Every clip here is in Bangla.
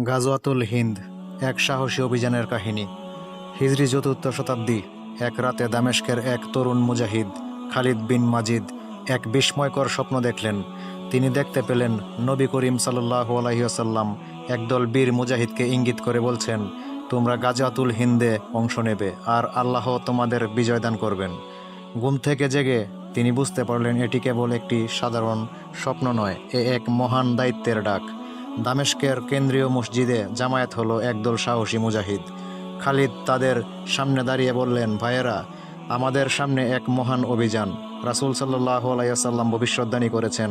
গাজওয়াতুল হিন্দ এক সাহসী অভিযানের কাহিনী। হিজরি ৪র্থ শতাব্দী। এক রাতে দামেস্কের এক তরুণ মুজাহিদ খালিদ বিন মাজিদ এক বিস্ময়কর স্বপ্ন দেখলেন। তিনি দেখতে পেলেন নবী করিম সাল্লাল্লাহু আলাইহি ওয়াসাল্লাম একদল বীর মুজাহিদকে ইঙ্গিত করে বলছেন, তোমরা গাজওয়াতুল হিন্দে অংশ নেবে আর আল্লাহ তোমাদের বিজয় দান করবেন। ঘুম থেকে জেগে তিনি বুঝতে পারলেন এটি কেবল একটি সাধারণ স্বপ্ন নয়, এক মহান দায়িত্বের ডাক। দামেস্কের কেন্দ্রীয় মসজিদে জামায়াত হলো একদল সাহসী মুজাহিদ। খালিদ তাদের সামনে দাঁড়িয়ে বললেন, ভাইয়েরা, আমাদের সামনে এক মহান অভিযান। রাসূল সাল্লাল্লাহু আলাইহি ওয়াসাল্লাম ভবিষ্যদ্বাণী করেছেন,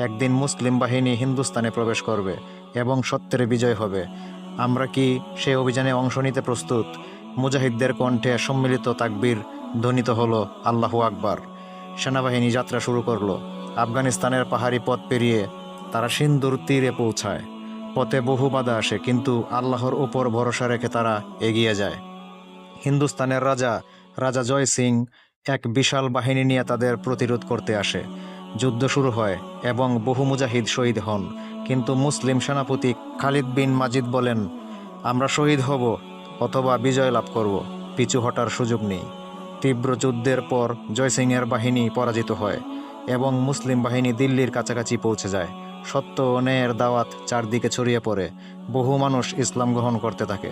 একদিন মুসলিম বাহিনী হিন্দুস্তানে প্রবেশ করবে এবং সত্যের বিজয় হবে। আমরা কি সেই অভিযানে অংশ নিতে প্রস্তুত? মুজাহিদদের কণ্ঠে সম্মিলিত তাকবীর ধ্বনিত হলো, আল্লাহু আকবার। সেনাবাহিনী যাত্রা শুরু করলো। আফগানিস্তানের পাহাড়ি পথ পেরিয়ে তারা সিন্ধুর তীরে পৌঁছায়। পথে বহু বাধা আসে, কিন্তু আল্লাহর ওপর ভরসা রেখে তারা এগিয়ে যায়। হিন্দুস্তানের রাজা জয় সিং এক বিশাল বাহিনী নিয়ে তাদের প্রতিরোধ করতে আসে। যুদ্ধ শুরু হয় এবং বহু মুজাহিদ শহীদ হন। কিন্তু মুসলিম সেনাপতি খালিদ বিন মাজিদ বলেন, আমরা শহীদ হব অথবা বিজয় লাভ করব, পিছু হটার সুযোগ নেই। তীব্র যুদ্ধের পর জয়সিংয়ের বাহিনী পরাজিত হয় এবং মুসলিম বাহিনী দিল্লির কাছাকাছি পৌঁছে যায়। সত্য ও ন্যায়ের দাওয়াত চারদিকে ছড়িয়ে পড়ে। বহু মানুষ ইসলাম গ্রহণ করতে থাকে।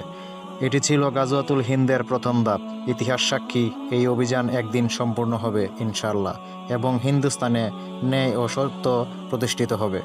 এটি ছিল গাজওয়াতুল হিন্দের প্রথম ধাপ। ইতিহাস সাক্ষী, এই অভিযান একদিন সম্পূর্ণ হবে ইনশাআল্লাহ, এবং হিন্দুস্তানে ন্যায় ও সত্য প্রতিষ্ঠিত হবে।